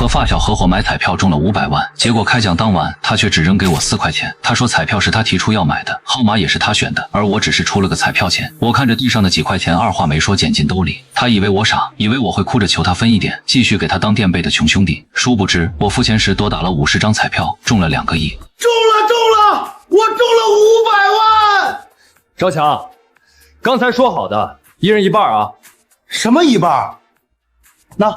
和发小合伙买彩票中了500万，结果开奖当晚他却只扔给我4块钱。他说彩票是他提出要买的，号码也是他选的，而我只是出了个彩票钱。我看着地上的几块钱，二话没说捡进兜里。他以为我傻，以为我会哭着求他分一点，继续给他当垫背的穷兄弟。殊不知我付钱时多打了50张彩票，中了2个亿。中了！我中了500万！赵强，刚才说好的，1人1半啊。什么一半？那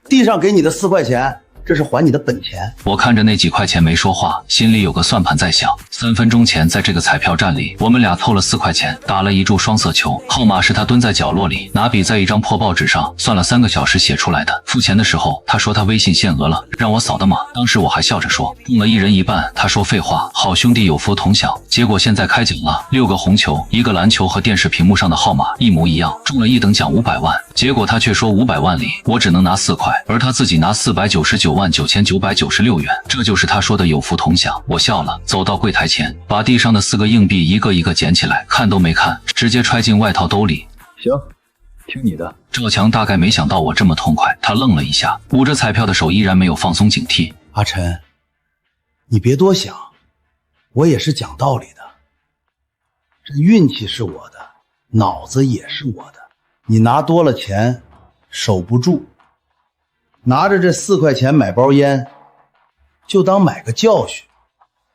地上给你的4块钱，这是还你的本钱。我看着那几块钱没说话，心里有个算盘在想。3分钟前，在这个彩票站里，我们俩凑了4块钱，打了一注双色球，号码是他蹲在角落里，拿笔在一张破报纸上算了3个小时写出来的。付钱的时候，他说他微信限额了，让我扫的码。当时我还笑着说，中了1人1半。他说废话，好兄弟有福同享。结果现在开奖了，6个红球，1个篮球和电视屏幕上的号码一模一样，中了1等奖500万。结果他却说500万里我只能拿4块，而他自己拿499万9996元，这就是他说的有福同享。我笑了，走到柜台前，把地上的4个硬币一个一个捡起来，看都没看，直接揣进外套兜里。行，听你的。赵强大概没想到我这么痛快，他愣了一下，捂着彩票的手依然没有放松警惕。阿晨，你别多想，我也是讲道理的。这运气是我的，脑子也是我的。你拿多了钱，守不住，拿着这4块钱买包烟，就当买个教训，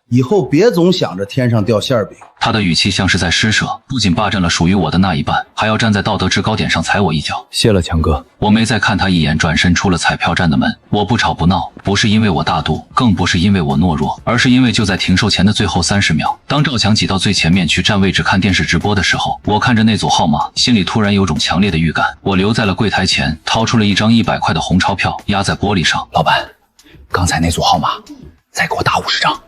以后别总想着天上掉馅饼。他的语气像是在施舍，不仅霸占了属于我的那一半，还要站在道德制高点上踩我一脚。谢了，强哥。我没再看他一眼，转身出了彩票站的门。我不吵不闹，不是因为我大度，更不是因为我懦弱，而是因为就在停售前的最后30秒，当赵强挤到最前面去占位置看电视直播的时候，我看着那组号码，心里突然有种强烈的预感。我留在了柜台前，掏出了一张100块的红钞票，压在玻璃上。老板，刚才那组号码，再给我打50张。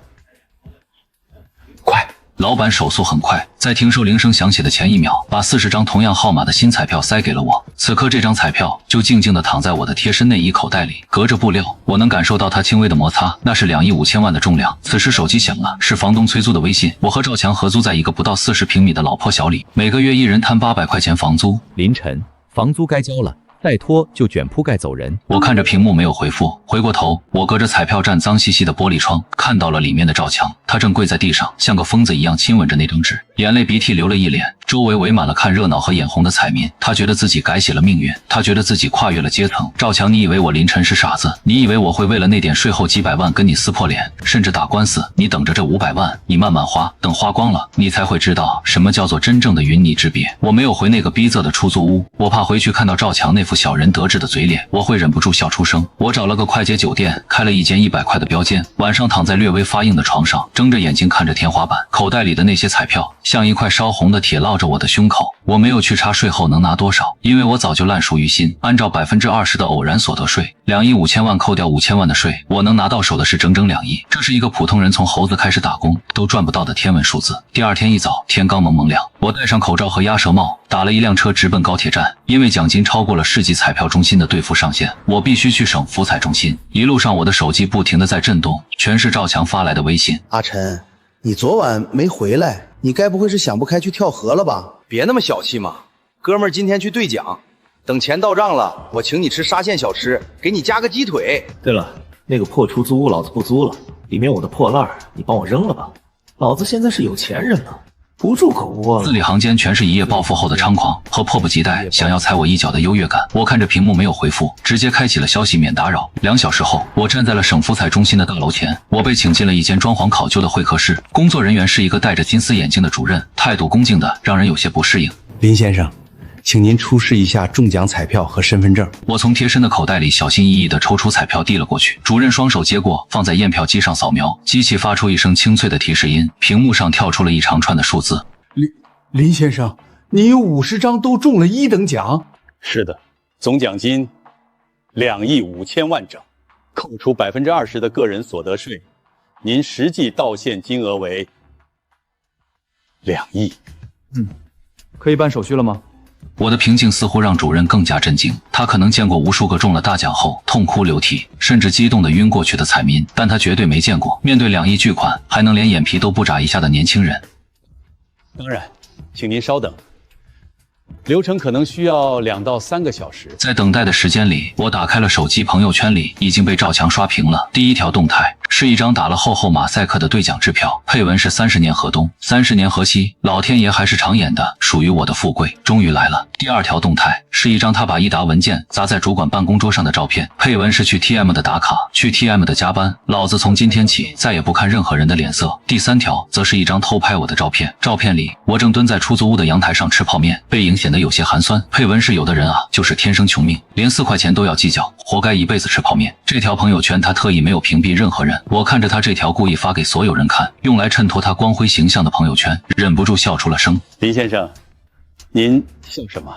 快！老板手速很快，在停售铃声响起的前1秒，把40张同样号码的新彩票塞给了我。此刻这张彩票就静静地躺在我的贴身内衣口袋里，隔着布料，我能感受到它轻微的摩擦，那是2亿5千万的重量。此时手机响了，是房东催租的微信。我和赵强合租在一个不到40平米的老破小里，每个月一人摊800块钱房租。凌晨，房租该交了。再拖就卷铺盖走人。我看着屏幕没有回复，回过头，我隔着彩票站脏兮兮的玻璃窗看到了里面的赵强，他正跪在地上，像个疯子一样亲吻着那张纸，眼泪鼻涕流了一脸，周围围满了看热闹和眼红的彩民。他觉得自己改写了命运，他觉得自己跨越了阶层。赵强，你以为我林晨是傻子？你以为我会为了那点税后几百万跟你撕破脸，甚至打官司？你等着这500万，你慢慢花，等花光了，你才会知道什么叫做真正的云泥之别。我没有回那个逼仄的出租屋，我怕回去看到赵强那副小人得志的嘴脸，我会忍不住笑出声。我找了个快捷酒店，开了一间100块的标间，晚上躺在略微发硬的床上，睁着眼睛看着天花板，口袋里的那些彩票像一块烧红的铁烙着我的胸口。我没有去查税后能拿多少，因为我早就烂熟于心。按照20%的偶然所得税，2亿5千万扣掉5000万的税，我能拿到手的是整整2亿。这是一个普通人从猴子开始打工都赚不到的天文数字。第二天一早，天刚蒙蒙亮，我戴上口罩和鸭舌帽，打了一辆车直奔高铁站。因为奖金超过了世纪彩票中心的兑付上限，我必须去省福彩中心。一路上我的手机不停地在震动，全是赵强发来的微信。阿晨，你昨晚没回来，你该不会是想不开去跳河了吧？别那么小气嘛，哥们儿今天去兑奖，等钱到账了，我请你吃沙县小吃，给你加个鸡腿。对了，那个破出租屋老子不租了，里面我的破烂你帮我扔了吧，老子现在是有钱人了，不住口窝了。字里行间全是一夜暴富后的猖狂和迫不及待想要踩我一脚的优越感。我看着屏幕没有回复，直接开启了消息免打扰。2小时后，我站在了省福彩中心的大楼前，我被请进了一间装潢考究的会客室，工作人员是一个戴着金丝眼镜的主任，态度恭敬的让人有些不适应。林先生，请您出示一下中奖彩票和身份证。我从贴身的口袋里小心翼翼地抽出彩票递了过去，主任双手接过，放在验票机上扫描，机器发出一声清脆的提示音，屏幕上跳出了一长串的数字。林先生，你有50张都中了1等奖。是的，总奖金2亿5千万整，扣除20%的个人所得税，您实际到现金额为2亿。可以办手续了吗？我的平静似乎让主任更加震惊，他可能见过无数个中了大奖后痛哭流涕，甚至激动的晕过去的彩民，但他绝对没见过面对2亿巨款还能连眼皮都不眨一下的年轻人。当然，请您稍等，流程可能需要2到3个小时。在等待的时间里，我打开了手机，朋友圈里已经被赵强刷屏了。第一条动态是一张打了厚厚马赛克的兑奖支票，配文是30年河东，30年河西，老天爷还是常演的，属于我的富贵终于来了。第二条动态是一张他把一沓文件砸在主管办公桌上的照片，配文是去 TM 的打卡，去 TM 的加班，老子从今天起再也不看任何人的脸色。第三条则是一张偷拍我的照片，照片里我正蹲在出租屋的阳台上吃泡面，背影显得有些寒酸，配文是有的人啊就是天生穷命，连4块钱都要计较，活该一辈子吃泡面。这条朋友圈他特意没有屏蔽任何人，我看着他这条故意发给所有人看，用来衬托他光辉形象的朋友圈，忍不住笑出了声。林先生，您笑什么？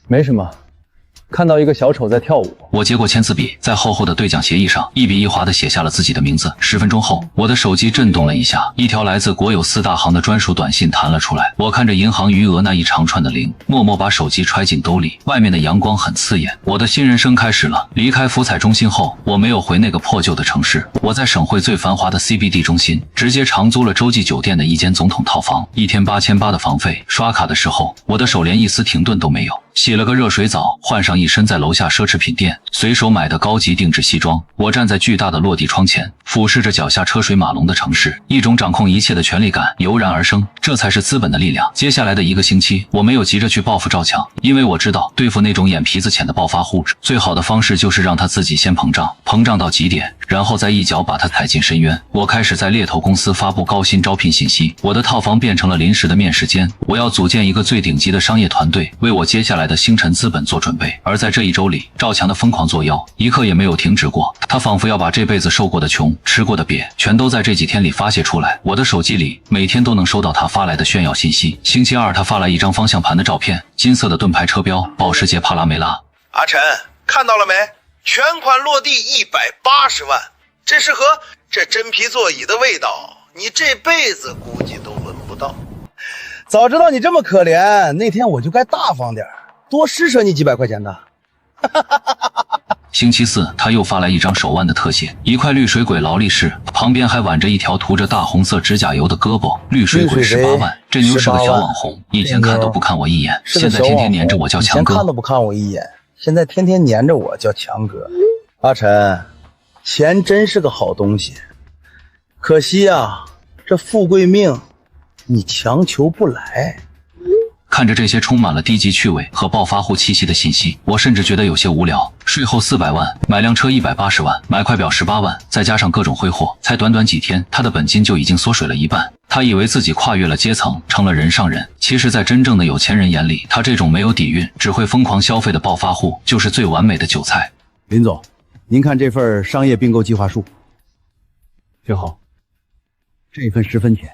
没什么，看到一个小丑在跳舞。我接过签字笔，在厚厚的兑奖协议上一笔一划地写下了自己的名字。10分钟后，我的手机震动了一下，一条来自国有4大行的专属短信弹了出来。我看着银行余额那一长串的0，默默把手机揣进兜里。外面的阳光很刺眼，我的新人生开始了。离开福彩中心后，我没有回那个破旧的城市，我在省会最繁华的 CBD 中心，直接长租了洲际酒店的一间总统套房，1天8800的房费。刷卡的时候，我的手连一丝停顿都没有。洗了个热水澡，换上一身在楼下奢侈品店随手买的高级定制西装，我站在巨大的落地窗前，俯视着脚下车水马龙的城市，一种掌控一切的权力感油然而生，这才是资本的力量。接下来的1个星期，我没有急着去报复赵强，因为我知道对付那种眼皮子浅的暴发户，最好的方式就是让他自己先膨胀到极点，然后再一脚把他踩进深渊。我开始在猎头公司发布高薪招聘信息，我的套房变成了临时的面试间，我要组建一个最顶级的商业团队，为我接下来的星辰资本做准备。而在这1周里，赵强的疯狂作妖一刻也没有停止过，他仿佛要把这辈子受过的穷、吃过的瘪全都在这几天里发泄出来。我的手机里每天都能收到他发来的炫耀信息。星期二他发来一张方向盘的照片，金色的盾牌车标，保时捷帕拉梅拉。阿晨，看到了没？全款落地180万，这是和这真皮座椅的味道，你这辈子估计都闻不到。早知道你这么可怜，那天我就该大方点，多施舍你几百块钱的。星期四，他又发来一张手腕的特写，一块绿水鬼劳力士，旁边还挽着一条涂着大红色指甲油的胳膊。绿水鬼18万，这妞是个小网红，以前看都不看我一眼，现在天天黏着我叫强哥。以前看都不看我一眼，现在天天黏着我叫强哥。阿晨，钱真是个好东西，可惜啊，这富贵命你强求不来。看着这些充满了低级趣味和暴发户气息的信息，我甚至觉得有些无聊。税后400万，买辆车180万，买块表18万，再加上各种挥霍，才短短几天，他的本金就已经缩水了一半。他以为自己跨越了阶层，成了人上人。其实在真正的有钱人眼里，他这种没有底蕴，只会疯狂消费的暴发户，就是最完美的韭菜。林总，您看这份商业并购计划书，挺好。这份10分钱。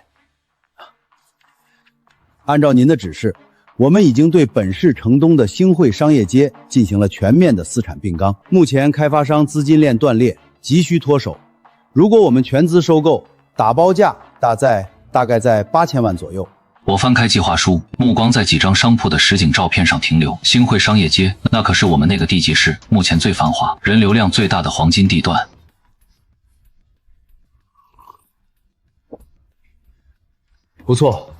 按照您的指示，我们已经对本市城东的星汇商业街进行了全面的私产并纲，目前开发商资金链断裂，急需脱手。如果我们全资收购，打包价大概在8000万左右。我翻开计划书，目光在几张商铺的实景照片上停留。星汇商业街，那可是我们那个地级市目前最繁华、人流量最大的黄金地段。不错，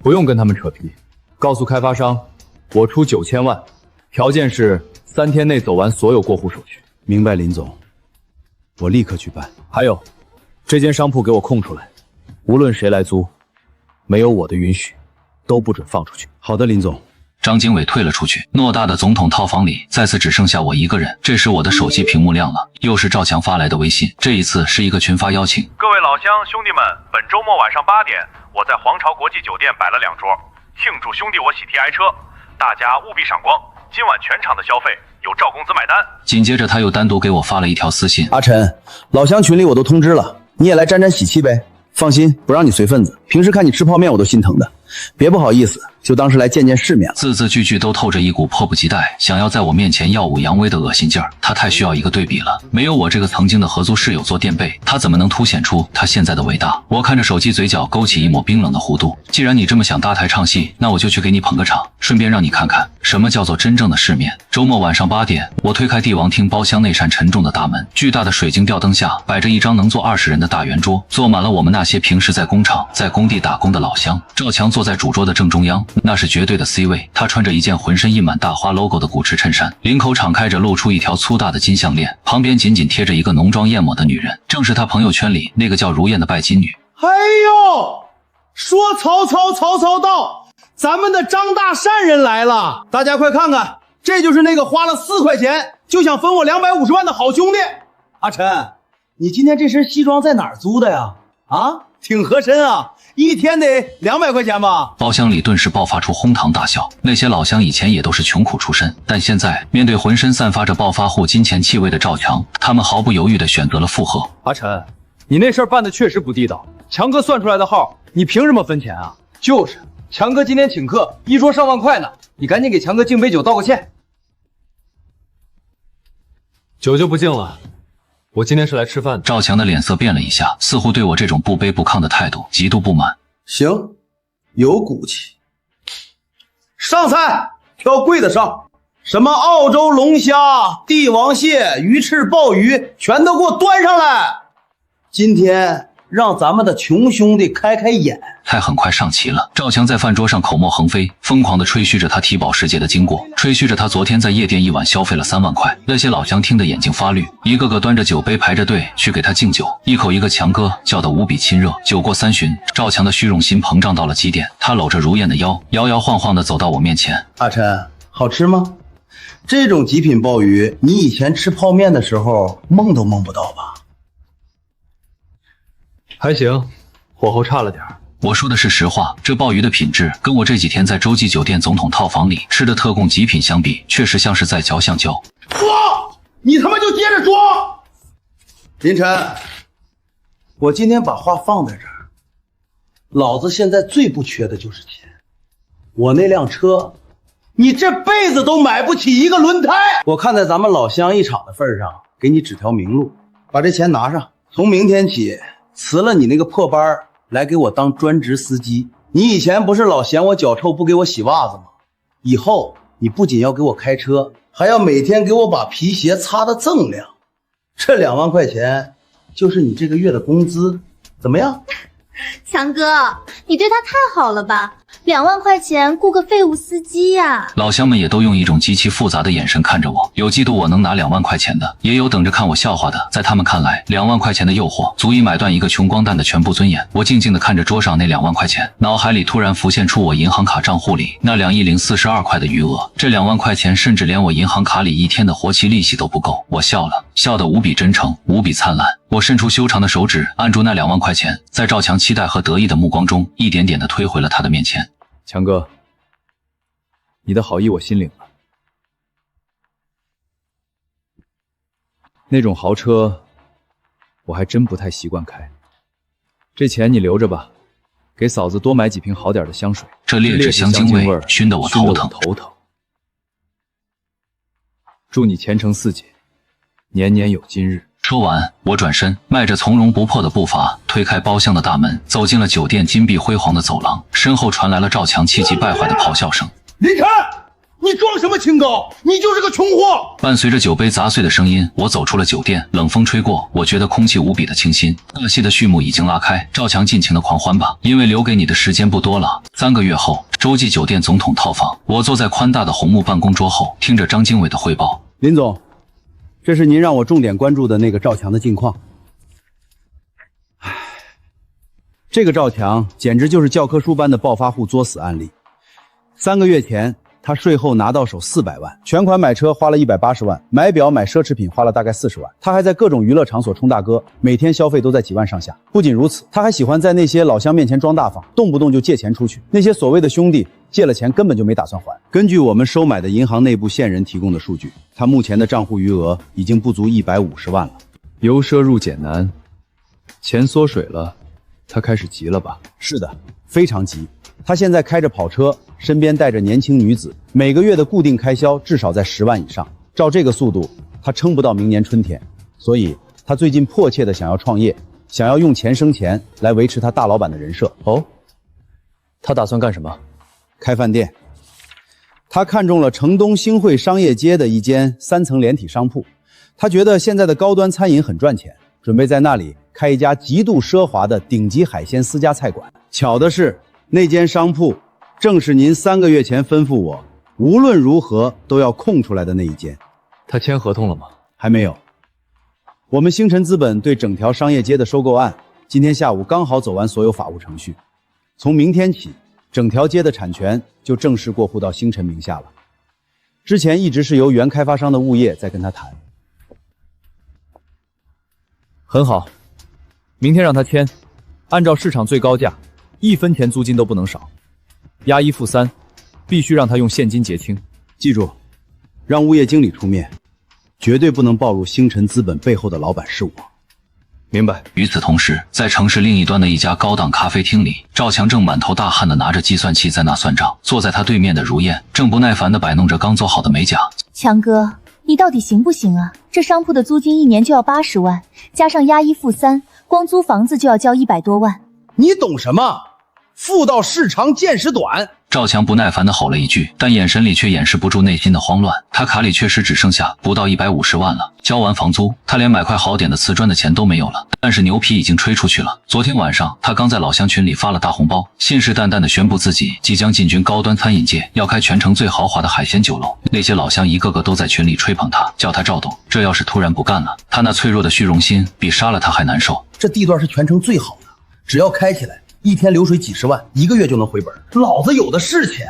不用跟他们扯皮。告诉开发商，我出9000万，条件是3天内走完所有过户手续。明白，林总，我立刻去办。还有，这间商铺给我空出来，无论谁来租，没有我的允许，都不准放出去。好的，林总。张经纬退了出去，偌大的总统套房里再次只剩下我一个人。这时我的手机屏幕亮了，又是赵强发来的微信，这一次是一个群发邀请。各位老乡兄弟们，本周末晚上8点，我在皇朝国际酒店摆了2桌，庆祝兄弟我喜提爱车，大家务必赏光，今晚全场的消费由赵公子买单。紧接着他又单独给我发了一条私信，阿晨，老乡群里我都通知了，你也来沾沾喜气呗。放心，不让你随份子，平时看你吃泡面我都心疼的，别不好意思，就当是来见见世面了。字字句句都透着一股迫不及待想要在我面前耀武扬威的恶心劲儿。他太需要一个对比了，没有我这个曾经的合租室友做垫背，他怎么能凸显出他现在的伟大？我看着手机，嘴角勾起一抹冰冷的弧度。既然你这么想搭台唱戏，那我就去给你捧个场，顺便让你看看什么叫做真正的世面。周末晚上8点，我推开帝王厅包厢那扇沉重的大门，巨大的水晶吊灯下摆着一张能坐20人的大圆桌，坐满了我们那些平时在工厂、在工地打工的老乡。赵强坐坐在主桌的正中央，那是绝对的 C 位。他穿着一件浑身印满大花 logo 的古驰衬衫，领口敞开着，露出一条粗大的金项链，旁边紧紧贴着一个浓妆艳抹的女人，正是他朋友圈里那个叫如燕的拜金女。哎呦，说曹操，曹操到，咱们的张大善人来了！大家快看看，这就是那个花了4块钱就想分我250万的好兄弟。阿晨，你今天这身西装在哪儿租的呀？啊，挺合身啊，一天得200块钱吧？包厢里顿时爆发出哄堂大笑。那些老乡以前也都是穷苦出身，但现在面对浑身散发着暴发户金钱气味的赵强，他们毫不犹豫地选择了附和。阿晨，你那事儿办的确实不地道。强哥算出来的号，你凭什么分钱啊？就是，强哥今天请客，一桌上万块呢，你赶紧给强哥敬杯酒道个歉。酒就不敬了，我今天是来吃饭的。赵强的脸色变了一下，似乎对我这种不卑不亢的态度极度不满。行，有骨气。上菜，挑贵的上，什么澳洲龙虾、帝王蟹、鱼翅、鲍鱼，全都给我端上来。今天让咱们的穷兄弟开开眼。菜很快上齐了，赵强在饭桌上口沫横飞，疯狂地吹嘘着他体保世界的经过，吹嘘着他昨天在夜店一晚消费了3万块。那些老乡听得眼睛发绿，一个个端着酒杯排着队去给他敬酒，一口一个强哥，叫得无比亲热。酒过3巡，赵强的虚荣心膨胀到了极点，他搂着如燕的腰，摇摇晃晃地走到我面前。阿晨，好吃吗？这种极品鲍鱼，你以前吃泡面的时候梦都梦不到吧？还行，火候差了点。我说的是实话，这鲍鱼的品质跟我这几天在洲际酒店总统套房里吃的特供极品相比，确实像是在嚼橡胶。说，你他妈就接着说。林晨，我今天把话放在这儿，老子现在最不缺的就是钱。我那辆车，你这辈子都买不起一个轮胎。我看在咱们老乡一场的份上，给你指条明路，把这钱拿上，从明天起辞了你那个破班，来给我当专职司机。你以前不是老嫌我脚臭不给我洗袜子吗？以后你不仅要给我开车，还要每天给我把皮鞋擦得锃亮。这2万块钱就是你这个月的工资，怎么样？强哥，你对他太好了吧？2万块钱雇个废物司机呀！老乡们也都用一种极其复杂的眼神看着我，有嫉妒我能拿2万块钱的，也有等着看我笑话的。在他们看来，2万块钱的诱惑足以买断一个穷光蛋的全部尊严。我静静地看着桌上那2万块钱，脑海里突然浮现出我银行卡账户里那2亿042块的余额。这2万块钱甚至连我银行卡里1天的活期利息都不够。我笑了，笑得无比真诚，无比灿烂。我伸出修长的手指按住那2万块钱，在赵强期待和得意的目光中，一点点地推回了他的面前。强哥，你的好意我心领了。那种豪车，我还真不太习惯开。这钱你留着吧，给嫂子多买几瓶好点的香水。这劣质香精味熏得我头疼。祝你前程似锦，年年有今日。说完，我转身，迈着从容不迫的步伐，推开包厢的大门，走进了酒店金碧辉煌的走廊。身后传来了赵强气急败坏的咆哮声：“林晨，你装什么清高？你就是个穷货！”伴随着酒杯砸碎的声音，我走出了酒店。冷风吹过，我觉得空气无比的清新。大戏的序幕已经拉开，赵强尽情的狂欢吧，因为留给你的时间不多了。3个月后，洲际酒店总统套房，我坐在宽大的红木办公桌后，听着张经纬的汇报。林总，这是您让我重点关注的那个赵强的近况。这个赵强简直就是教科书般的暴发户作死案例。3个月前，他税后拿到手400万，全款买车花了180万，买表买奢侈品花了大概40万。他还在各种娱乐场所充大哥，每天消费都在几万上下。不仅如此，他还喜欢在那些老乡面前装大方，动不动就借钱出去。那些所谓的兄弟借了钱根本就没打算还。根据我们收买的银行内部线人提供的数据，他目前的账户余额已经不足150万了。由奢入俭难，钱缩水了，他开始急了吧？是的，非常急。他现在开着跑车，身边带着年轻女子，每个月的固定开销至少在10万以上。照这个速度，他撑不到明年春天。所以他最近迫切的想要创业，想要用钱生钱来维持他大老板的人设。哦，他打算干什么？开饭店。他看中了城东星汇商业街的一间3层连体商铺，他觉得现在的高端餐饮很赚钱，准备在那里开一家极度奢华的顶级海鲜私家菜馆。巧的是，那间商铺正是您3个月前吩咐我无论如何都要空出来的那一间。他签合同了吗？还没有。我们星辰资本对整条商业街的收购案，今天下午刚好走完所有法务程序。从明天起，整条街的产权就正式过户到星辰名下了。之前一直是由原开发商的物业在跟他谈。很好，明天让他签，按照市场最高价，1分钱租金都不能少，押1付3，必须让他用现金结清。记住，让物业经理出面，绝对不能暴露星辰资本背后的老板是我。明白。与此同时，在城市另一端的一家高档咖啡厅里，赵强正满头大汗地拿着计算器在那算账。坐在他对面的如燕正不耐烦地摆弄着刚做好的美甲。强哥，你到底行不行啊？这商铺的租金1年就要80万，加上押1付3，光租房子就要交100多万。你懂什么？富到市长见识短。赵强不耐烦地吼了一句，但眼神里却掩饰不住内心的慌乱。他卡里确实只剩下不到150万了，交完房租，他连买块好点的瓷砖的钱都没有了。但是牛皮已经吹出去了。昨天晚上，他刚在老乡群里发了大红包，信誓旦旦地宣布自己即将进军高端餐饮界，要开全城最豪华的海鲜酒楼。那些老乡一个个都在群里吹捧他，叫他赵董。这要是突然不干了，他那脆弱的虚荣心比杀了他还难受。这地段是全城最好的，只要开起来，一天流水几十万，1个月就能回本。老子有的是钱。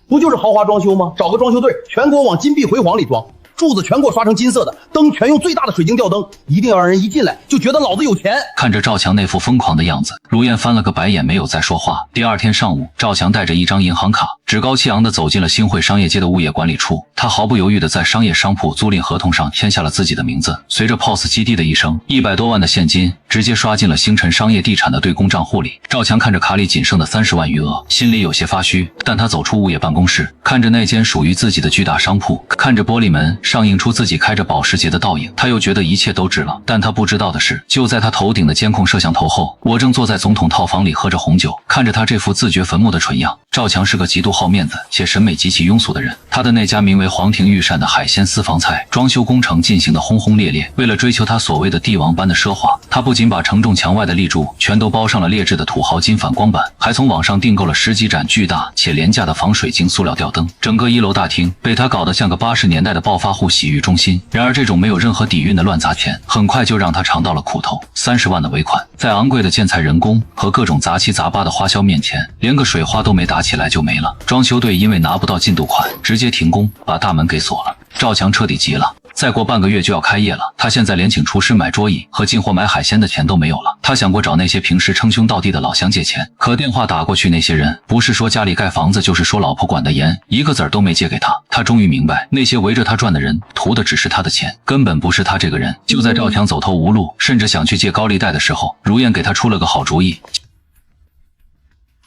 不就是豪华装修吗？找个装修队，全给我往金碧辉煌里装，柱子全给我刷成金色的，灯全用最大的水晶吊灯，一定要让人一进来就觉得老子有钱。看着赵强那副疯狂的样子，如燕翻了个白眼，没有再说话。第二天上午，赵强带着一张银行卡，趾高气扬地走进了星汇商业街的物业管理处。他毫不犹豫地在商业商铺租赁合同上签下了自己的名字。随着 POS 机滴的一声，100多万的现金直接刷进了星辰商业地产的对公账户里。赵强看着卡里仅剩的30万余额，心里有些发虚。但他走出物业办公室，看着那间属于自己的巨大商铺，看着玻璃门上映出自己开着保时捷的倒影，他又觉得一切都值了。但他不知道的是，就在他头顶的监控摄像头后，我正坐在总统套房里喝着红酒，看着他这副自掘坟墓的蠢样。赵强是个极度好面子且审美极其庸俗的人。他的那家名为皇庭御膳的海鲜私房菜装修工程进行的轰轰烈烈。为了追求他所谓的帝王般的奢华，他不仅把承重墙外的立柱全都包上了劣质的土豪金反光板，还从网上订购了10几盏巨大且廉价的防水晶塑料吊灯。整个1楼大厅被他搞得像个80年代的暴发户洗浴中心。然而这种没有任何底蕴的乱砸钱，很快就让他尝到了苦头。30万的尾款，在昂贵的建材人工和各种杂七杂八的花销面前，连个水花都没打起来就没了。装修队因为拿不到进度款，直接停工，把大门给锁了。赵强彻底急了。再过半个月就要开业了，他现在连请厨师买桌椅和进货买海鲜的钱都没有了。他想过找那些平时称兄道弟的老乡借钱，可电话打过去，那些人不是说家里盖房子，就是说老婆管得严，一个子儿都没借给他。他终于明白，那些围着他转的人图的只是他的钱，根本不是他这个人。就在赵强走投无路，甚至想去借高利贷的时候，如燕给他出了个好主意。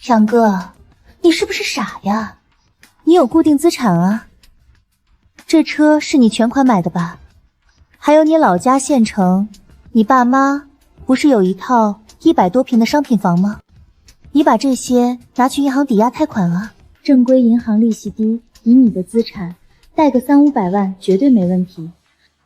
强哥，你是不是傻呀？你有固定资产啊，这车是你全款买的吧？还有你老家县城，你爸妈不是有一套100多平的商品房吗？你把这些拿去银行抵押贷款啊，正规银行利息低，以你的资产贷个300-500万绝对没问题。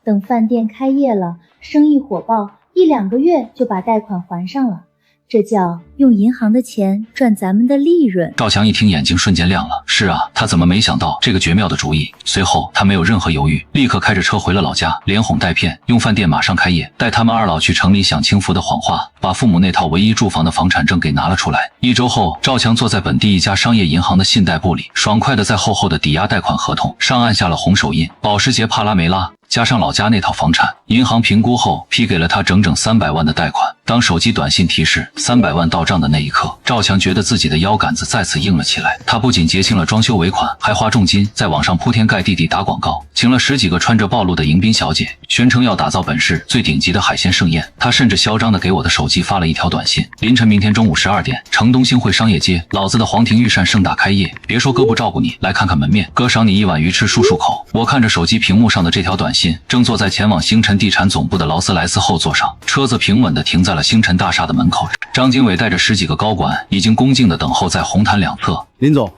等饭店开业了，生意火爆，1-2个月就把贷款还上了。这叫用银行的钱赚咱们的利润。赵强一听，眼睛瞬间亮了。是啊，他怎么没想到这个绝妙的主意？随后他没有任何犹豫，立刻开着车回了老家，连哄带骗，用饭店马上开业，带他们2老去城里享清福的谎话，把父母那套唯一住房的房产证给拿了出来。1周后，赵强坐在本地一家商业银行的信贷部里，爽快地在厚厚的抵押贷款合同上按下了红手印。保时捷帕拉梅拉加上老家那套房产，银行评估后批给了他整整300万的贷款。当手机短信提示300万到账的那一刻，赵强觉得自己的腰杆子再次硬了起来。他不仅结清了装修尾款，还花重金在网上铺天盖地地打广告，请了10几个穿着暴露的迎宾小姐，宣称要打造本市最顶级的海鲜盛宴。他甚至嚣张地给我的手机发了一条短信：凌晨明天中午12点，城东星汇商业街，老子的皇庭御膳盛大开业，别说哥不照顾你，来看看门面，哥赏你1碗鱼吃漱漱口。我看着手机屏幕上的这条短信，正坐在前往星辰地产总部的劳斯莱斯后座上，车子平稳地停在了星辰大厦的门口。张经纬带着10几个高管已经恭敬地等候在红毯两侧。林总，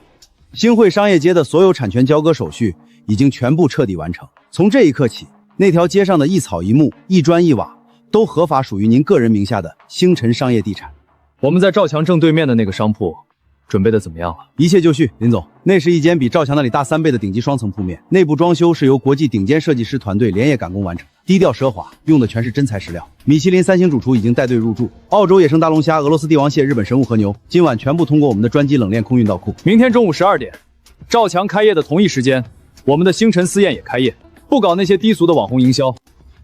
星汇商业街的所有产权交割手续已经全部彻底完成，从这一刻起，那条街上的一草一木、一砖一瓦都合法属于您个人名下的星辰商业地产。我们在赵强正对面的那个商铺准备的怎么样了？一切就绪，林总。那是一间比赵强那里大3倍的顶级双层铺面，内部装修是由国际顶尖设计师团队连夜赶工完成，低调奢华，用的全是真材实料。米其林3星主厨已经带队入驻，澳洲野生大龙虾、俄罗斯帝王蟹、日本神户和牛，今晚全部通过我们的专机冷链空运到库。明天中午12点，赵强开业的同一时间，我们的星辰私宴也开业，不搞那些低俗的网红营销，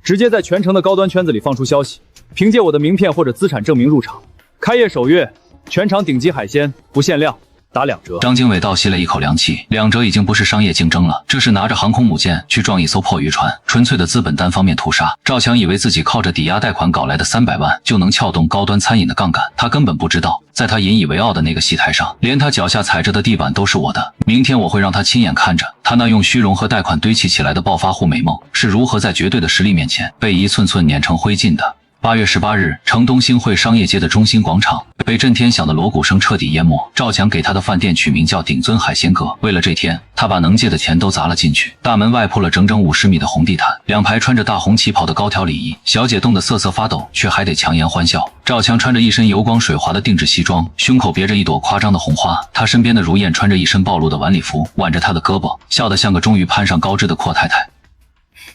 直接在全城的高端圈子里放出消息，凭借我的名片或者资产证明入场。开业首月，全场顶级海鲜不限量，打2折。张经纬倒吸了一口凉气，2折已经不是商业竞争了，这是拿着航空母舰去撞一艘破渔船，纯粹的资本单方面屠杀。赵强以为自己靠着抵押贷款搞来的300万就能撬动高端餐饮的杠杆，他根本不知道，在他引以为傲的那个戏台上，连他脚下踩着的地板都是我的。明天我会让他亲眼看着他那用虚荣和贷款堆砌起来的暴发户美梦是如何在绝对的实力面前被一寸寸碾成灰烬的。8月18日，城东星汇商业街的中心广场被震天响的锣鼓声彻底淹没。赵强给他的饭店取名叫顶尊海鲜阁，为了这天，他把能借的钱都砸了进去。大门外铺了整整50米的红地毯，2排穿着大红旗袍的高挑礼仪小姐冻得瑟瑟发抖，却还得强颜欢笑。赵强穿着一身油光水滑的定制西装，胸口别着一朵夸张的红花，他身边的如燕穿着一身暴露的晚礼服，挽着他的胳膊，笑得像个终于攀上高枝的阔太太。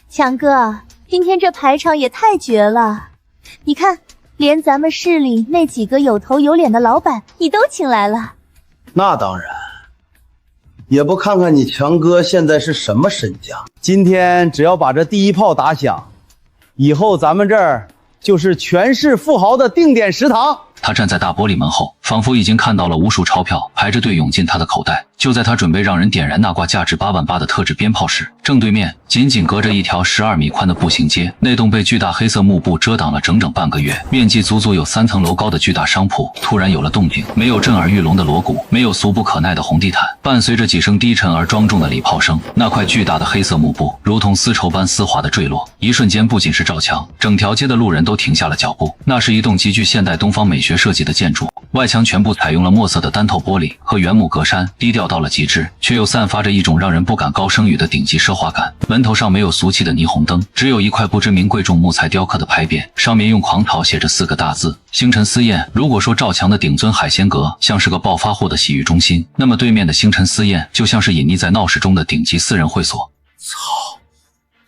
强哥，今天这排场也太绝了，你看，连咱们市里那几个有头有脸的老板你都请来了。那当然，也不看看你强哥现在是什么身价。今天只要把这第一炮打响，以后咱们这儿就是全市富豪的定点食堂。他站在大玻璃门后，仿佛已经看到了无数钞票排着队涌进他的口袋。就在他准备让人点燃那挂价值8万8的特制鞭炮时，正对面仅仅隔着一条12米宽的步行街，那栋被巨大黑色幕布遮挡了整整半个月，面积足足有3层楼高的巨大商铺突然有了动静。没有震耳欲聋的锣鼓，没有俗不可耐的红地毯，伴随着几声低沉而庄重的礼炮声，那块巨大的黑色幕布如同丝绸般丝滑的坠落。一瞬间，不仅是赵强，整条街的路人都停下了脚步。那是一栋极具现代东方美学设计的建筑，外墙全部采用了墨色的单透玻璃和原木格栅，低调到了极致，却又散发着一种让人不敢高声语的顶级奢华感。门头上没有俗气的霓虹灯，只有一块不知名贵重木材雕刻的牌匾，上面用狂草写着4个大字：星辰私宴。如果说赵强的顶尊海鲜阁像是个暴发户的洗浴中心，那么对面的星辰私宴就像是隐匿在闹市中的顶级私人会所。操！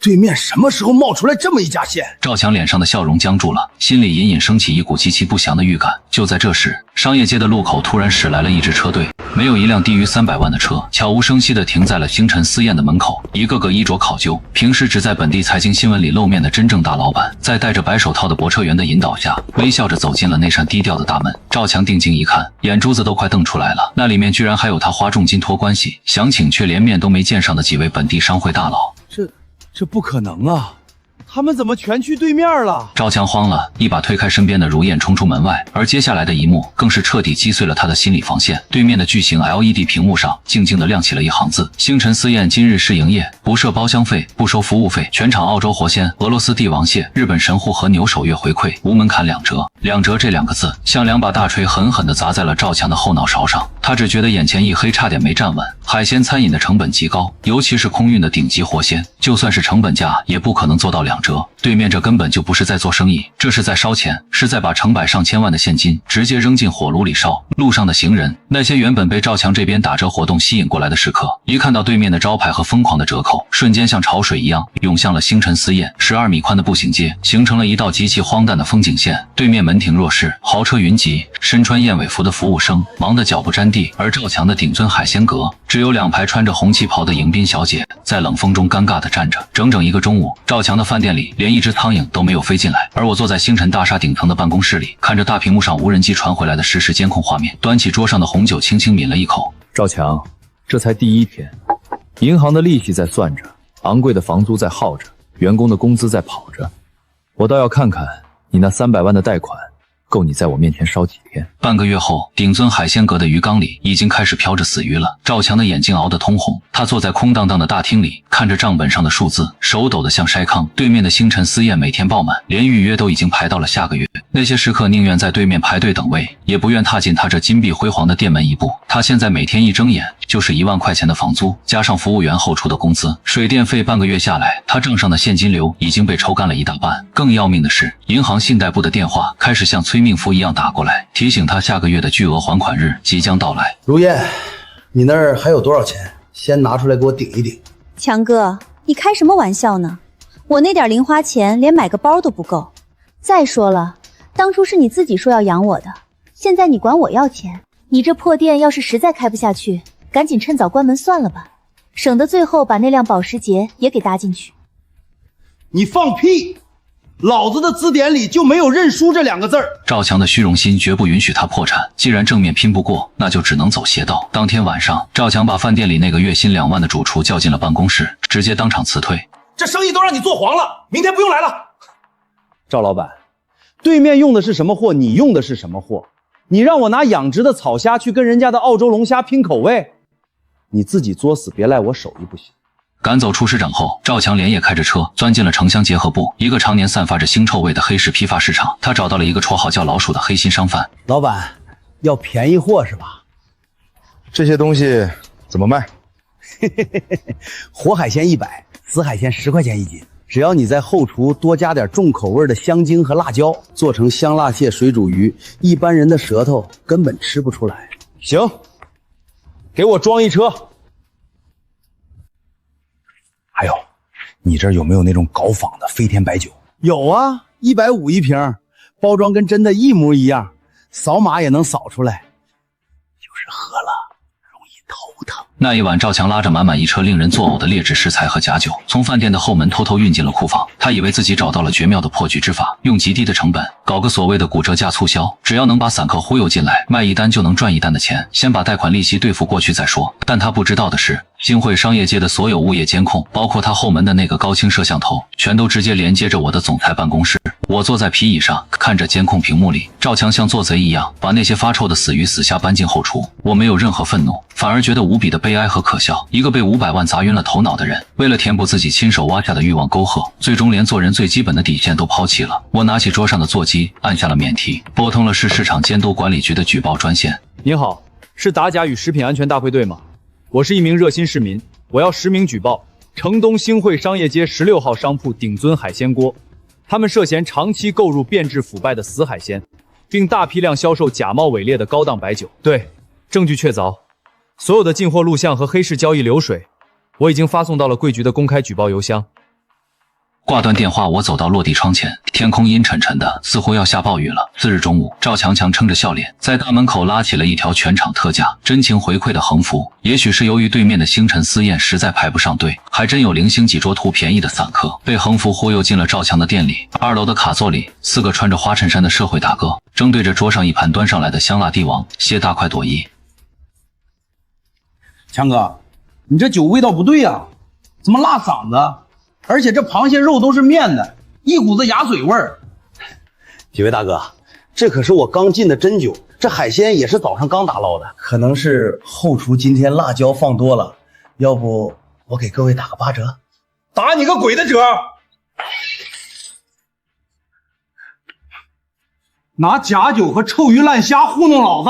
对面什么时候冒出来这么一家县？赵强脸上的笑容僵住了，心里隐隐升起一股极其不祥的预感。就在这时，商业街的路口突然驶来了一支车队，没有一辆低于300万的车，悄无声息地停在了星辰私宴的门口。一个个衣着考究，平时只在本地财经新闻里露面的真正大老板，在戴着白手套的泊车员的引导下，微笑着走进了那扇低调的大门。赵强定睛一看，眼珠子都快瞪出来了，那里面居然还有他花重金托关系，想请却连面都没见上的几位本地商会大佬。这不可能啊！他们怎么全去对面了？赵强慌了，一把推开身边的如燕，冲出门外。而接下来的一幕更是彻底击碎了他的心理防线。对面的巨型 LED 屏幕上静静地亮起了一行字：星辰私宴今日试营业，不设包厢费，不收服务费，全场澳洲活鲜、俄罗斯帝王蟹、日本神户和牛首月回馈，无门槛2折。2折这2个字像2把大锤狠狠地砸在了赵强的后脑勺上。他只觉得眼前一黑，差点没站稳。海鲜餐饮的成本极高，尤其是空运的顶级活鲜，就算是成本价也不可能做到2折。对面这根本就不是在做生意，这是在烧钱，是在把成百上千万的现金直接扔进火炉里烧。路上的行人，那些原本被赵强这边打折活动吸引过来的食客，一看到对面的招牌和疯狂的折扣，瞬间像潮水一样涌向了星辰私宴。12米宽的步行街形成了一道极其荒诞的风景线，对面门庭若市，豪车云集，身穿燕尾服的服务生忙得脚不沾地，而赵强的顶尊海鲜阁只有2排穿着红旗袍的迎宾小姐在冷风中尴尬地站着。整整一个中午，赵强的饭店里连一只苍蝇都没有飞进来，而我坐在星辰大厦顶层的办公室里，看着大屏幕上无人机传回来的实时监控画面，端起桌上的红酒轻轻抿了一口。赵强，这才第1天，银行的利息在算着，昂贵的房租在耗着，员工的工资在跑着，我倒要看看你那300万的贷款够你在我面前烧几天。半个月后，顶尊海鲜阁的鱼缸里已经开始飘着死鱼了。赵强的眼睛熬得通红，他坐在空荡荡的大厅里，看着账本上的数字，手抖得像筛糠。对面的星辰私宴每天爆满，连预约都已经排到了下个月。那些食客宁愿在对面排队等位，也不愿踏进他这金碧辉煌的店门一步。他现在每天一睁眼就是1万块钱的房租，加上服务员后出的工资、水电费，半个月下来，他账上的现金流已经被抽干了一大半。更要命的是，银行信贷部的电话开始像催命符一样打过来，提醒他下个月的巨额还款日即将到来。如烟，你那儿还有多少钱？先拿出来给我顶一顶。强哥，你开什么玩笑呢？我那点零花钱连买个包都不够。再说了，当初是你自己说要养我的，现在你管我要钱。你这破店要是实在开不下去，赶紧趁早关门算了吧，省得最后把那辆保时捷也给搭进去。你放屁！老子的字典里就没有认输这2个字儿。赵强的虚荣心绝不允许他破产，既然正面拼不过，那就只能走邪道。当天晚上，赵强把饭店里那个月薪2万的主厨叫进了办公室，直接当场辞退。这生意都让你做黄了，明天不用来了。赵老板，对面用的是什么货，你用的是什么货？你让我拿养殖的草虾去跟人家的澳洲龙虾拼口味，你自己作死，别赖我手艺不行。赶走厨师长后，赵强连夜开着车钻进了城乡结合部，一个常年散发着腥臭味的黑市批发市场。他找到了一个绰号叫老鼠的黑心商贩。老板，要便宜货是吧？这些东西怎么卖？活海鲜100，死海鲜10块钱1斤。只要你在后厨多加点重口味的香精和辣椒，做成香辣蟹水煮鱼，一般人的舌头根本吃不出来。行，给我装一车。还有，你这儿有没有那种搞仿的飞天白酒？有啊，150一瓶，包装跟真的一模一样，扫码也能扫出来。就是喝了容易头疼。那一晚，赵强拉着满满一车令人作呕的劣质食材和假酒，从饭店的后门偷偷运进了库房。他以为自己找到了绝妙的破局之法，用极低的成本搞个所谓的骨折价促销，只要能把散客忽悠进来，卖一单就能赚一单的钱，先把贷款利息兑付过去再说。但他不知道的是，星汇商业街的所有物业监控，包括他后门的那个高清摄像头，全都直接连接着我的总裁办公室。我坐在皮椅上，看着监控屏幕里，赵强像做贼一样把那些发臭的死鱼死虾搬进后厨。我没有任何愤怒，反而觉得无比的悲哀和可笑。一个被500万砸晕了头脑的人，为了填补自己亲手挖下的欲望沟壑，最终连做人最基本的底线都抛弃了。我拿起桌上的座机，按下了免提，拨通了市市场监督管理局的举报专线。您好，是打假与食品安全大会队吗？我是一名热心市民，我要实名举报城东星汇商业街16号商铺鼎尊海鲜锅，他们涉嫌长期购入变质腐败的死海鲜，并大批量销售假冒伪劣的高档白酒。对，证据确凿，所有的进货录像和黑市交易流水，我已经发送到了贵局的公开举报邮箱。挂断电话，我走到落地窗前，天空阴沉沉的，似乎要下暴雨了。次日中午，赵强强撑着笑脸，在大门口拉起了一条全场特价、真情回馈的横幅。也许是由于对面的星辰私宴实在排不上队，还真有零星几桌图便宜的散客被横幅忽悠进了赵强的店里。2楼的卡座里，4个穿着花衬衫的社会大哥正对着桌上一盘端上来的香辣帝王谢大快朵颐。强哥，你这酒味道不对呀，怎么辣嗓子？而且这螃蟹肉都是面的，一股子牙水味儿。几位大哥，这可是我刚进的真酒，这海鲜也是早上刚打捞的，可能是后厨今天辣椒放多了，要不我给各位打个8折？打你个鬼的折！拿假酒和臭鱼烂虾糊弄老子！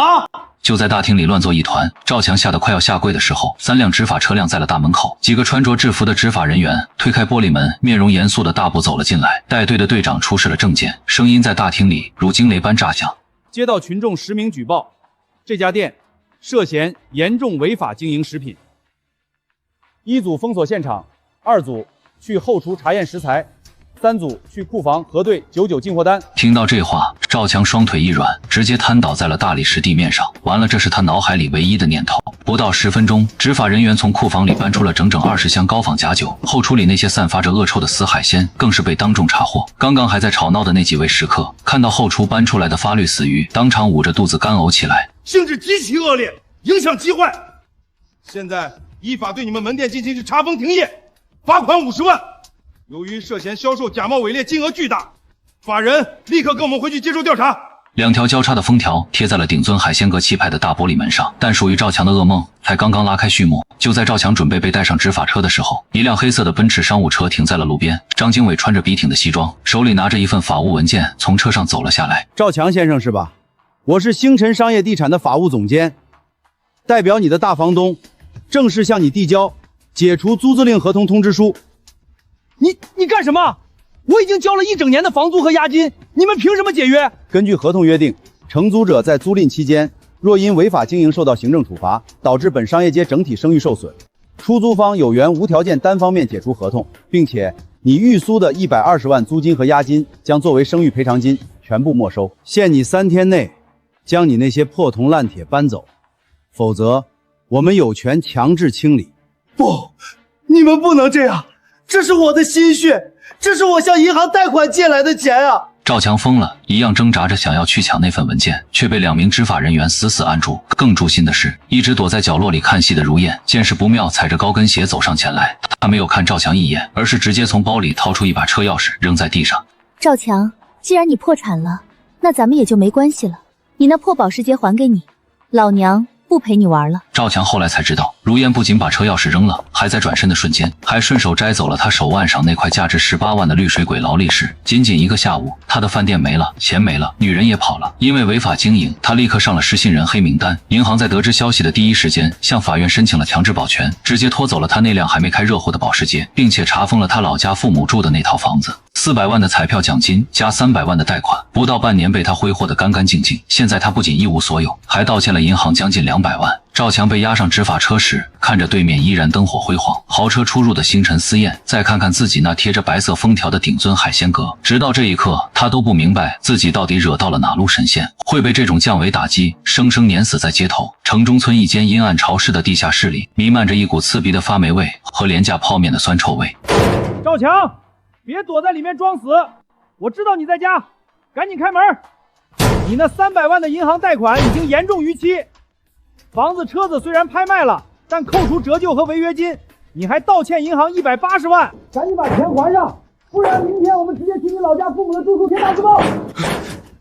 就在大厅里乱作一团，赵强吓得快要下跪的时候，3辆执法车辆在了大门口，几个穿着制服的执法人员推开玻璃门，面容严肃的大步走了进来。带队的队长出示了证件，声音在大厅里如惊雷般炸响。接到群众实名举报，这家店涉嫌严重违法经营食品。1组封锁现场，2组去后厨查验食材，3组去库房核对99进货单。听到这话，赵强双腿一软，直接瘫倒在了大理石地面上。完了，这是他脑海里唯一的念头。不到10分钟，执法人员从库房里搬出了整整20箱高仿假酒，后厨里那些散发着恶臭的死海鲜更是被当众查获。刚刚还在吵闹的那几位食客，看到后厨搬出来的发绿死鱼，当场捂着肚子干呕起来，性质极其恶劣，影响极坏。现在依法对你们门店进行查封停业，罚款50万。由于涉嫌销售假冒伪劣，金额巨大，法人立刻跟我们回去接受调查。2条交叉的封条贴在了鼎尊海鲜阁气派的大玻璃门上。但属于赵强的噩梦才刚刚拉开序幕，就在赵强准备被带上执法车的时候，一辆黑色的奔驰商务车停在了路边。张经纬穿着笔挺的西装，手里拿着一份法务文件，从车上走了下来。赵强先生是吧？我是星辰商业地产的法务总监，代表你的大房东，正式向你递交解除租资令合同通知书。你干什么？我已经交了1整年的房租和押金，你们凭什么解约？根据合同约定，承租者在租赁期间，若因违法经营受到行政处罚，导致本商业街整体声誉受损，出租方有权无条件单方面解除合同，并且你预租的120万租金和押金将作为声誉赔偿金全部没收，限你3天内将你那些破铜烂铁搬走，否则我们有权强制清理。不，你们不能这样，这是我的心血，这是我向银行贷款借来的钱啊！赵强疯了一样挣扎着想要去抢那份文件，却被2名执法人员死死按住。更诛心的是，一直躲在角落里看戏的如燕见势不妙，踩着高跟鞋走上前来。他没有看赵强一眼，而是直接从包里掏出一把车钥匙扔在地上。赵强，既然你破产了，那咱们也就没关系了。你那破保时捷还给你，老娘不陪你玩了。赵强后来才知道，如烟不仅把车钥匙扔了，还在转身的瞬间，还顺手摘走了他手腕上那块价值18万的绿水鬼劳力士。仅仅1个下午，他的饭店没了，钱没了，女人也跑了。因为违法经营，他立刻上了失信人黑名单。银行在得知消息的第一时间，向法院申请了强制保全，直接拖走了他那辆还没开热乎的保时捷，并且查封了他老家父母住的那套房子。400万的彩票奖金加300万的贷款，不到半年被他挥霍得干干净净。现在他不仅一无所有，还倒欠了银行将近200万。赵强被押上执法车时，看着对面依然灯火辉煌、豪车出入的星辰私宴，再看看自己那贴着白色封条的鼎尊海鲜阁，直到这一刻，他都不明白自己到底惹到了哪路神仙，会被这种降维打击生生碾死在街头。城中村一间阴暗潮湿的地下室里，弥漫着一股刺鼻的发霉味和廉价泡面的酸臭味。赵强，别躲在里面装死，我知道你在家，赶紧开门。你那300万的银行贷款已经严重逾期，房子车子虽然拍卖了，但扣除折旧和违约金，你还倒欠银行180万，赶紧把钱还上，不然明天我们直接去你老家父母的住处贴大字报。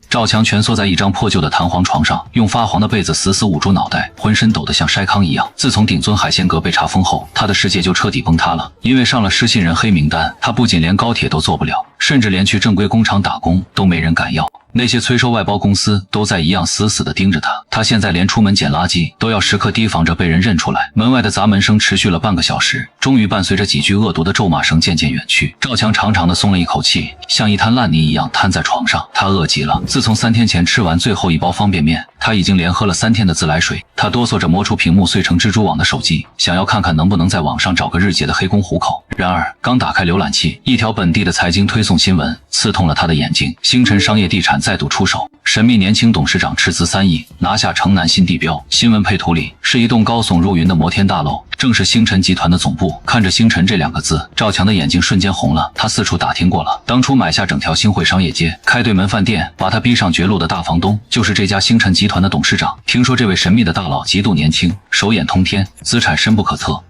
赵强蜷缩在一张破旧的弹簧床上，用发黄的被子死死捂住脑袋，浑身抖得像筛糠一样。自从鼎尊海鲜阁被查封后，他的世界就彻底崩塌了。因为上了失信人黑名单，他不仅连高铁都坐不了，甚至连去正规工厂打工都没人敢要。那些催收外包公司都在一样死死地盯着他，他现在连出门捡垃圾都要时刻提防着被人认出来。门外的砸门声持续了半个小时，终于伴随着几句恶毒的咒骂声渐渐远去。赵强长长的松了一口气，像一滩烂泥一样瘫在床上。他饿极了，自从3天前吃完最后一包方便面，他已经连喝了3天的自来水。他哆嗦着摸出屏幕碎成蜘蛛网的手机，想要看看能不能在网上找个日结的黑工糊口。然而刚打开浏览器，一条本地的财经推送新闻刺痛了他的眼睛。星辰商业地产再度出手，神秘年轻董事长斥资3亿拿下城南新地标。新闻配图里是一栋高耸入云的摩天大楼，正是星辰集团的总部。看着星辰这2个字，赵强的眼睛瞬间红了。他四处打听过了，当初买下整条星汇商业街，开对门饭店，把他逼上绝路的大房东，就是这家星辰集团的董事长。听说这位神秘的大佬极度年轻，手眼通天，资产深不可测。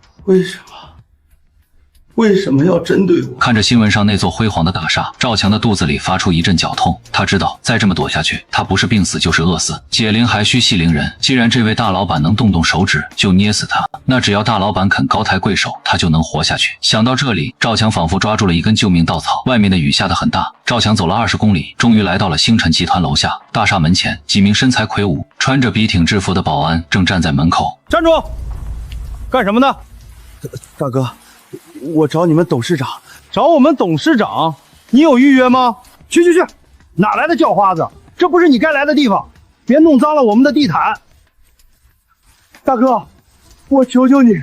为什么要针对我？看着新闻上那座辉煌的大厦，赵强的肚子里发出一阵绞痛。他知道再这么躲下去，他不是病死就是饿死。解铃还需系铃人，既然这位大老板能动手指就捏死他，那只要大老板肯高抬贵手，他就能活下去。想到这里，赵强仿佛抓住了一根救命稻草。外面的雨下得很大，赵强走了20公里，终于来到了星辰集团楼下。大厦门前，几名身材魁梧、穿着笔挺制服的保安正站在门口。站住！干什么呢？大哥，我找你们董事长。找我们董事长？你有预约吗？去，哪来的叫花子？这不是你该来的地方，别弄脏了我们的地毯。大哥，我求求你，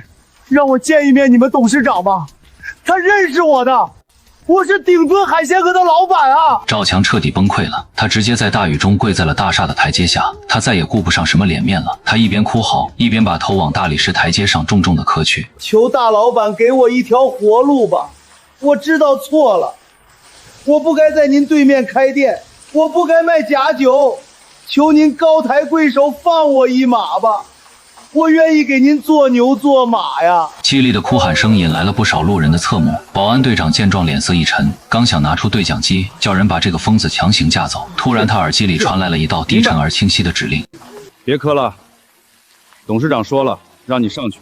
让我见一面你们董事长吧，他认识我的，我是鼎尊海鲜阁的老板啊！赵强彻底崩溃了，他直接在大雨中跪在了大厦的台阶下，他再也顾不上什么脸面了。他一边哭嚎，一边把头往大理石台阶上重重的磕去。求大老板给我一条活路吧，我知道错了，我不该在您对面开店，我不该卖假酒，求您高抬贵手放我一马吧，我愿意给您做牛做马呀！凄厉的哭喊声引来了不少路人的侧目。保安队长见状脸色一沉，刚想拿出对讲机叫人把这个疯子强行架走，突然他耳机里传来了一道低沉而清晰的指令：别磕了，董事长说了，让你上去。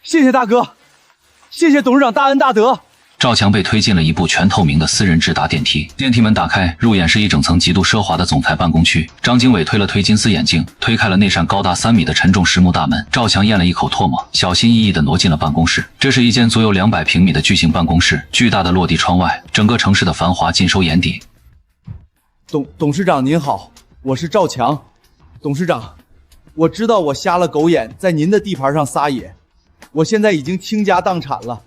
谢谢大哥，谢谢董事长大恩大德。赵强被推进了一部全透明的私人直达电梯，电梯门打开，入眼是一整层极度奢华的总裁办公区。张经纬推了推金丝眼镜，推开了那扇高达3米的沉重实木大门。赵强咽了一口唾沫，小心翼翼地挪进了办公室。这是一间足有200平米的巨型办公室，巨大的落地窗外，整个城市的繁华尽收眼底。董事长您好，我是赵强。董事长，我知道我瞎了狗眼，在您的地盘上撒野，我现在已经倾家荡产了。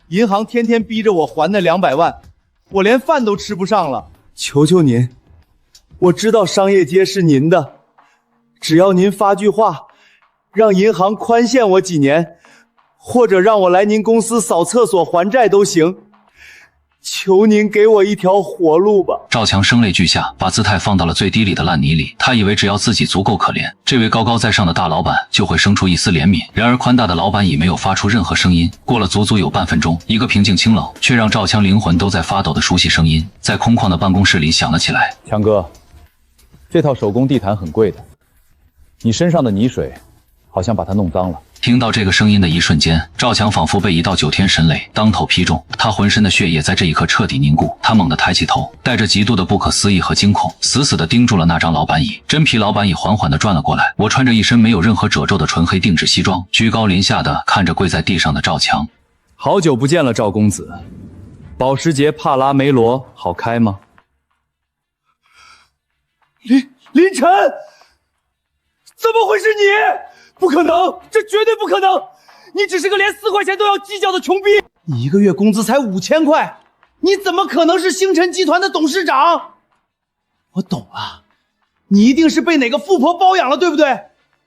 银行天天逼着我还那200万，我连饭都吃不上了。求求您，我知道商业街是您的，只要您发句话，让银行宽限我几年，或者让我来您公司扫厕所还债都行。求您给我一条活路吧。赵强声泪俱下，把姿态放到了最低里的烂泥里。他以为只要自己足够可怜，这位高高在上的大老板就会生出一丝怜悯。然而宽大的老板已没有发出任何声音。过了足足有半分钟，一个平静清冷却让赵强灵魂都在发抖的熟悉声音在空旷的办公室里响了起来：强哥，这套手工地毯很贵的，你身上的泥水好像把它弄脏了。听到这个声音的一瞬间，赵强仿佛被一道9天神雷当头劈中，他浑身的血液在这一刻彻底凝固。他猛地抬起头，带着极度的不可思议和惊恐，死死地盯住了那张老板椅。真皮老板椅缓缓地转了过来，我穿着一身没有任何褶皱的纯黑定制西装，居高临下地看着跪在地上的赵强。好久不见了，赵公子，保时捷帕拉梅罗好开吗？林晨，怎么会是你？不可能，这绝对不可能！你只是个连4块钱都要计较的穷逼。你一个月工资才5000块，你怎么可能是星辰集团的董事长？我懂了，你一定是被哪个富婆包养了，对不对？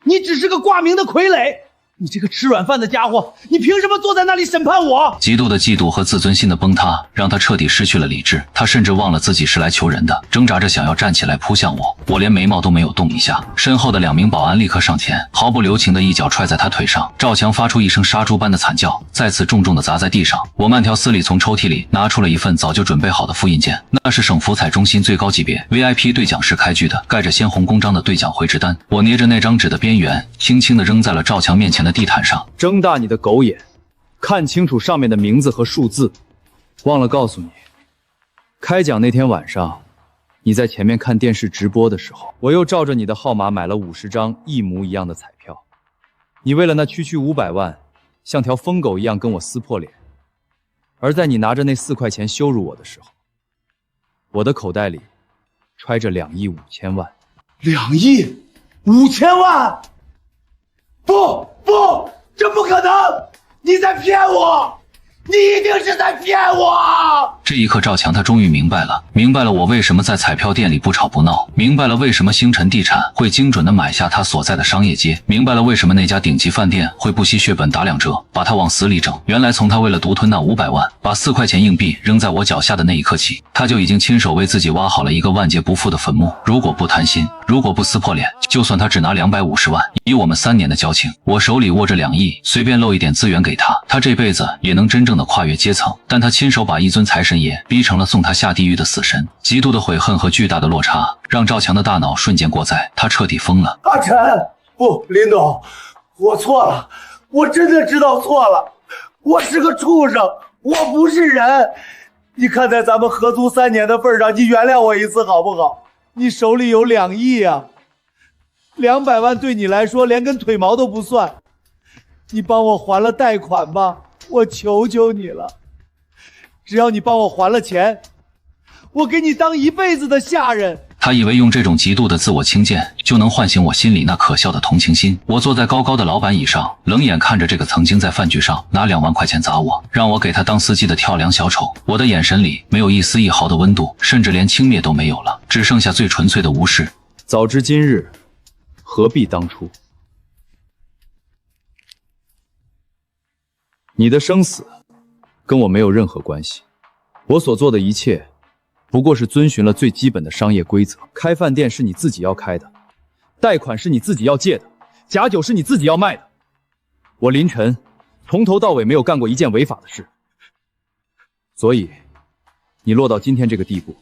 你只是个挂名的傀儡。你这个吃软饭的家伙，你凭什么坐在那里审判我？极度的嫉妒和自尊心的崩塌让他彻底失去了理智，他甚至忘了自己是来求人的，挣扎着想要站起来扑向我。我连眉毛都没有动一下，身后的2名保安立刻上前，毫不留情的一脚踹在他腿上。赵强发出一声杀猪般的惨叫，再次重重的砸在地上。我慢条斯理从抽屉里拿出了一份早就准备好的复印件，那是省福彩中心最高级别 VIP 兑奖时开具的盖着鲜红公章的兑奖回执单。我捏着那张纸的边缘，轻轻地扔在了赵强面前的地毯上。睁大你的狗眼，看清楚上面的名字和数字。忘了告诉你，开奖那天晚上，你在前面看电视直播的时候，我又照着你的号码买了50张一模一样的彩票。你为了那区区500万，像条疯狗一样跟我撕破脸。而在你拿着那4块钱羞辱我的时候，我的口袋里揣着2亿5千万。2亿5千万？不，这不可能！你在骗我！你一定是在骗我！这一刻，赵强他终于明白了我为什么在彩票店里不吵不闹，明白了为什么星辰地产会精准的买下他所在的商业街，明白了为什么那家顶级饭店会不惜血本打2折，把他往死里整。原来从他为了独吞那500万，把4块钱硬币扔在我脚下的那一刻起，他就已经亲手为自己挖好了一个万劫不复的坟墓。如果不贪心，如果不撕破脸，就算他只拿250万，以我们3年的交情，我手里握着2亿，随便漏一点资源给他，他这辈子也能真正的跨越阶层。但他亲手把一尊财神爷逼成了送他下地狱的死神。极度的悔恨和巨大的落差让赵强的大脑瞬间过载，他彻底疯了。阿晨，不，林董，我错了，我真的知道错了，我是个畜生，我不是人。你看在咱们合租3年的份上，你原谅我一次好不好？你手里有2亿啊，200万对你来说连根腿毛都不算，你帮我还了贷款吧，我求求你了。只要你帮我还了钱，我给你当一辈子的下人。他以为用这种极度的自我轻贱就能唤醒我心里那可笑的同情心。我坐在高高的老板椅上，冷眼看着这个曾经在饭局上拿2万块钱砸我，让我给他当司机的跳梁小丑。我的眼神里没有一丝一毫的温度，甚至连轻蔑都没有了，只剩下最纯粹的无视。早知今日，何必当初？你的生死跟我没有任何关系，我所做的一切不过是遵循了最基本的商业规则。开饭店是你自己要开的，贷款是你自己要借的，假酒是你自己要卖的。我林晨从头到尾没有干过一件违法的事，所以你落到今天这个地步，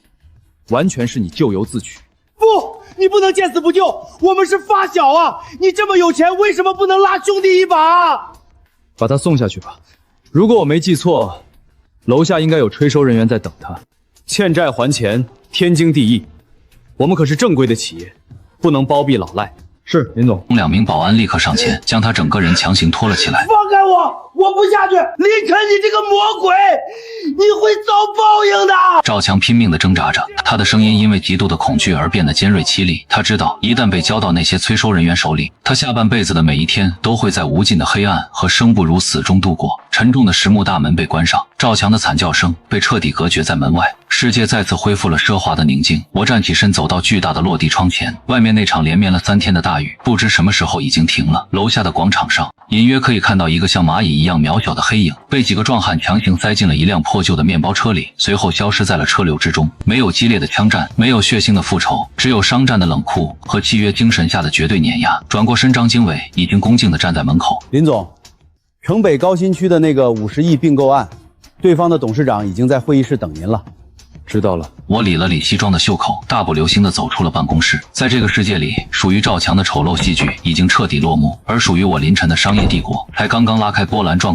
完全是你咎由自取。不，你不能见死不救，我们是发小啊！你这么有钱，为什么不能拉兄弟一把？把他送下去吧。如果我没记错，楼下应该有催收人员在等他。欠债还钱，天经地义。我们可是正规的企业，不能包庇老赖。是，林总。2名保安立刻上前，将他整个人强行拖了起来。放开我！我不下去！林晨，你这个魔鬼，你会遭报应的！赵强拼命地挣扎着，他的声音因为极度的恐惧而变得尖锐凄厉。他知道，一旦被交到那些催收人员手里，他下半辈子的每一天都会在无尽的黑暗和生不如死中度过。沉重的实木大门被关上，赵强的惨叫声被彻底隔绝在门外。世界再次恢复了奢华的宁静。我站起身，走到巨大的落地窗前，外面那场连绵了3天的大雨，不知什么时候已经停了。楼下的广场上，隐约可以看到一个像蚂蚁一样渺小的黑影，被几个壮汉强行塞进了一辆破旧的面包车里，随后消失在了车流之中。没有激烈的枪战，没有血腥的复仇，只有商战的冷酷和契约精神下的绝对碾压。转过身，张经纬已经恭敬地站在门口。林总，城北高新区的那个50亿并购案，对方的董事长已经在会议室等您了。知道了。我理了理西装的袖口，大步流星地走出了办公室。在这个世界里，属于赵强的丑陋戏剧已经彻底落幕，而属于我林晨的商业帝国才刚刚拉开波澜壮阔